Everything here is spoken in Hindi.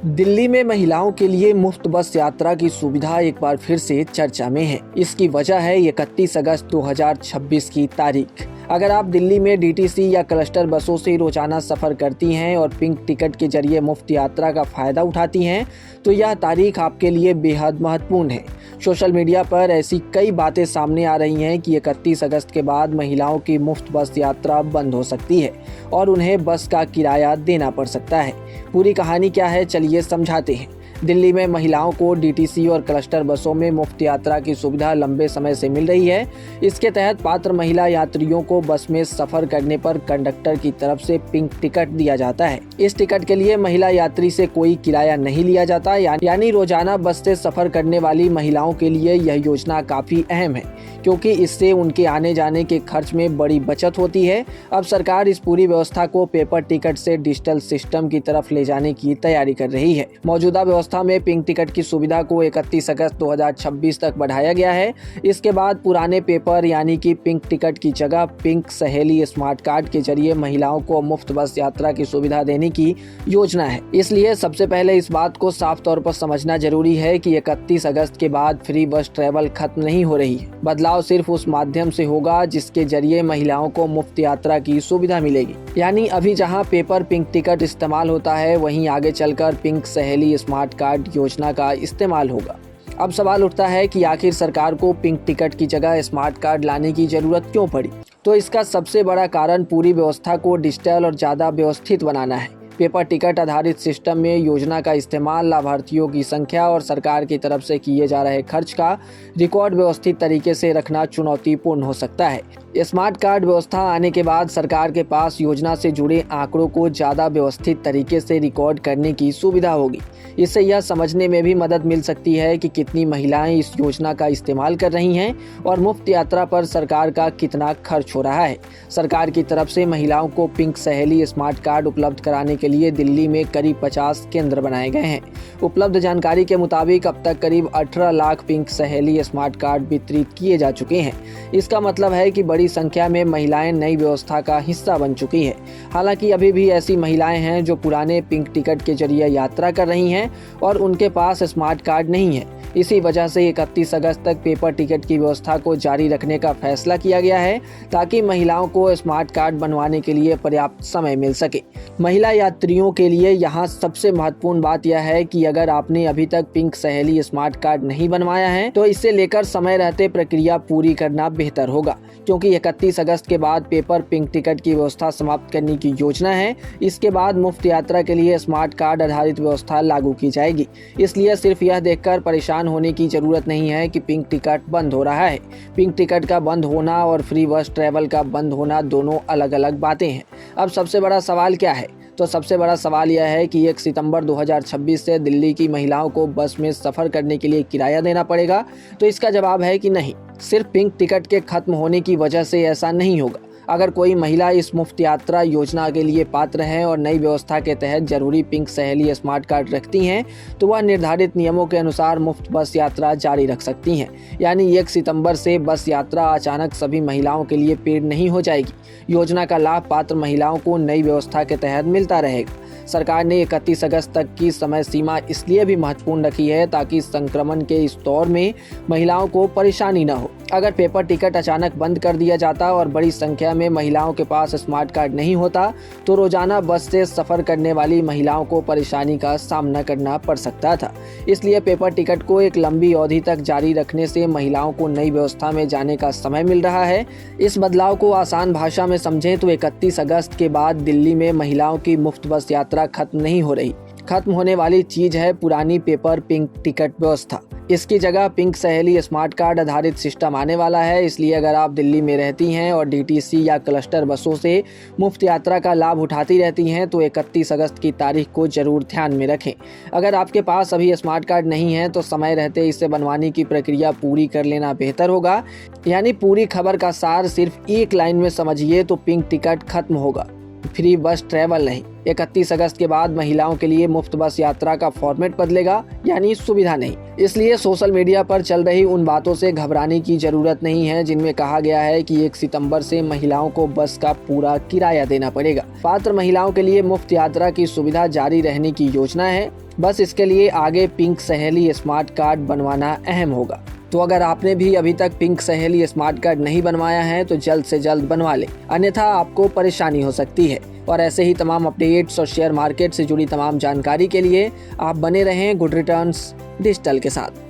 दिल्ली में महिलाओं के लिए मुफ्त बस यात्रा की सुविधा एक बार फिर से चर्चा में है। इसकी वजह है 31 अगस्त 2026 की तारीख। अगर आप दिल्ली में डीटीसी या क्लस्टर बसों से रोजाना सफर करती हैं और पिंक टिकट के जरिए मुफ्त यात्रा का फायदा उठाती हैं, तो यह तारीख आपके लिए बेहद महत्वपूर्ण है। सोशल मीडिया पर ऐसी कई बातें सामने आ रही हैं कि 31 अगस्त के बाद महिलाओं की मुफ्त बस यात्रा बंद हो सकती है और उन्हें बस का किराया देना पड़ सकता है। पूरी कहानी क्या है, चलिए समझाते हैं। दिल्ली में महिलाओं को डीटीसी और क्लस्टर बसों में मुफ्त यात्रा की सुविधा लंबे समय से मिल रही है। इसके तहत पात्र महिला यात्रियों को बस में सफर करने पर कंडक्टर की तरफ से पिंक टिकट दिया जाता है। इस टिकट के लिए महिला यात्री से कोई किराया नहीं लिया जाता, यानी रोजाना बस से सफर करने वाली महिलाओं के लिए यह योजना काफी अहम है, क्योंकि इससे उनके आने जाने के खर्च में बड़ी बचत होती है। अब सरकार इस पूरी व्यवस्था को पेपर टिकट से डिजिटल सिस्टम की तरफ ले जाने की तैयारी कर रही है। मौजूदा व्यवस्था में पिंक टिकट की सुविधा को 31 अगस्त 2026 तक बढ़ाया गया है। इसके बाद पुराने पेपर यानी कि पिंक टिकट की जगह पिंक सहेली स्मार्ट कार्ड के जरिए महिलाओं को मुफ्त बस यात्रा की सुविधा देने की योजना है। इसलिए सबसे पहले इस बात को साफ तौर पर समझना जरूरी है कि 31 अगस्त के बाद फ्री बस ट्रैवल खत्म नहीं हो रही है। बदलाव सिर्फ उस माध्यम से होगा जिसके जरिए महिलाओं को मुफ्त यात्रा की सुविधा मिलेगी। यानी अभी जहां पेपर पिंक टिकट इस्तेमाल होता है, वहीं आगे चलकर पिंक सहेली स्मार्ट कार्ड योजना का इस्तेमाल होगा। अब सवाल उठता है कि आखिर सरकार को पिंक टिकट की जगह स्मार्ट कार्ड लाने की जरूरत क्यों पड़ी? तो इसका सबसे बड़ा कारण पूरी व्यवस्था को डिजिटल और ज्यादा व्यवस्थित बनाना है। पेपर टिकट आधारित सिस्टम में योजना का इस्तेमाल लाभार्थियों की संख्या और सरकार की तरफ से किए जा रहे खर्च का रिकॉर्ड व्यवस्थित तरीके से रखना चुनौतीपूर्ण हो सकता है। स्मार्ट कार्ड व्यवस्था आने के बाद सरकार के पास योजना से जुड़े आंकड़ों को ज़्यादा व्यवस्थित तरीके से रिकॉर्ड करने की सुविधा होगी। इससे यह समझने में भी मदद मिल सकती है कि कितनी महिलाएं इस योजना का इस्तेमाल कर रही हैं और मुफ्त यात्रा पर सरकार का कितना खर्च हो रहा है। सरकार की तरफ से महिलाओं को पिंक सहेली स्मार्ट कार्ड उपलब्ध कराने के लिए दिल्ली में करीब 50 केंद्र बनाए गए हैं। उपलब्ध जानकारी के मुताबिक अब तक करीब 18 लाख पिंक सहेली स्मार्ट कार्ड वितरित किए जा चुके हैं। इसका मतलब है कि बड़ी संख्या में महिलाएं नई व्यवस्था का हिस्सा बन चुकी हैं। हालांकि अभी भी ऐसी महिलाएं हैं जो पुराने पिंक टिकट के जरिए यात्रा कर रही हैं और उनके पास स्मार्ट कार्ड नहीं है। इसी वजह से 31 अगस्त तक पेपर टिकट की व्यवस्था को जारी रखने का फैसला किया गया है, ताकि महिलाओं को स्मार्ट कार्ड बनवाने के लिए पर्याप्त समय मिल सके। महिला यात्रियों के लिए यहाँ सबसे महत्वपूर्ण बात यह है कि अगर आपने अभी तक पिंक सहेली स्मार्ट कार्ड नहीं बनवाया है, तो इससे लेकर समय रहते प्रक्रिया पूरी करना बेहतर होगा, क्योंकि 31 अगस्त के बाद पेपर पिंक टिकट की व्यवस्था समाप्त करने की योजना है। इसके बाद मुफ्त यात्रा के लिए स्मार्ट कार्ड आधारित व्यवस्था लागू की जाएगी। इसलिए सिर्फ यह देखकर परेशान होने की जरूरत नहीं है कि पिंक टिकट बंद हो रहा है। पिंक टिकट का बंद होना और फ्री बस ट्रैवल का बंद होना दोनों अलग अलग बातें हैं। अब सबसे बड़ा सवाल क्या है? तो सबसे बड़ा सवाल यह है कि 1 सितंबर 2026 से दिल्ली की महिलाओं को बस में सफर करने के लिए किराया देना पड़ेगा। तो इसका जवाब है कि नहीं, सिर्फ पिंक टिकट के खत्म होने की वजह से ऐसा नहीं होगा। अगर कोई महिला इस मुफ्त यात्रा योजना के लिए पात्र है और नई व्यवस्था के तहत जरूरी पिंक सहेली स्मार्ट कार्ड रखती हैं, तो वह निर्धारित नियमों के अनुसार मुफ्त बस यात्रा जारी रख सकती हैं। यानी 1 सितंबर से बस यात्रा अचानक सभी महिलाओं के लिए पेड नहीं हो जाएगी। योजना का लाभ पात्र महिलाओं को नई व्यवस्था के तहत मिलता रहेगा। सरकार ने 31 अगस्त तक की समय सीमा इसलिए भी महत्वपूर्ण रखी है ताकि संक्रमण के इस दौर में महिलाओं को परेशानी न हो। अगर पेपर टिकट अचानक बंद कर दिया जाता और बड़ी संख्या में महिलाओं के पास स्मार्ट कार्ड नहीं होता, तो रोजाना बस से सफर करने वाली महिलाओं को परेशानी का सामना करना पड़ सकता था। इसलिए पेपर टिकट को एक लंबी अवधि तक जारी रखने से महिलाओं को नई व्यवस्था में जाने का समय मिल रहा है। इस बदलाव को आसान भाषा में समझें तो 31 अगस्त के बाद दिल्ली में महिलाओं की मुफ्त बस यात्रा खत्म नहीं हो रही। खत्म होने वाली चीज है पुरानी पेपर पिंक टिकट व्यवस्था। इसकी जगह पिंक सहेली स्मार्ट कार्ड आधारित सिस्टम आने वाला है। इसलिए अगर आप दिल्ली में रहती हैं और डीटीसी या क्लस्टर बसों से मुफ्त यात्रा का लाभ उठाती रहती हैं, तो 31 अगस्त की तारीख को जरूर ध्यान में रखें। अगर आपके पास अभी स्मार्ट कार्ड नहीं है, तो समय रहते इसे बनवाने की प्रक्रिया पूरी कर लेना बेहतर होगा। यानी पूरी खबर का सार सिर्फ एक लाइन में समझिए तो पिंक टिकट खत्म होगा, फ्री बस ट्रैवल नहीं। 31 अगस्त के बाद महिलाओं के लिए मुफ्त बस यात्रा का फॉर्मेट बदलेगा, यानी सुविधा नहीं। इसलिए सोशल मीडिया पर चल रही उन बातों से घबराने की जरूरत नहीं है जिनमें कहा गया है कि 1 सितंबर से महिलाओं को बस का पूरा किराया देना पड़ेगा। पात्र महिलाओं के लिए मुफ्त यात्रा की सुविधा जारी रहने की योजना है। बस इसके लिए आगे पिंक सहेली स्मार्ट कार्ड बनवाना अहम होगा। तो अगर आपने भी अभी तक पिंक सहेली स्मार्ट कार्ड नहीं बनवाया है तो जल्द से जल्द बनवा लें, अन्यथा आपको परेशानी हो सकती है। और ऐसे ही तमाम अपडेट्स और शेयर मार्केट से जुड़ी तमाम जानकारी के लिए आप बने रहें गुड रिटर्न्स डिजिटल के साथ।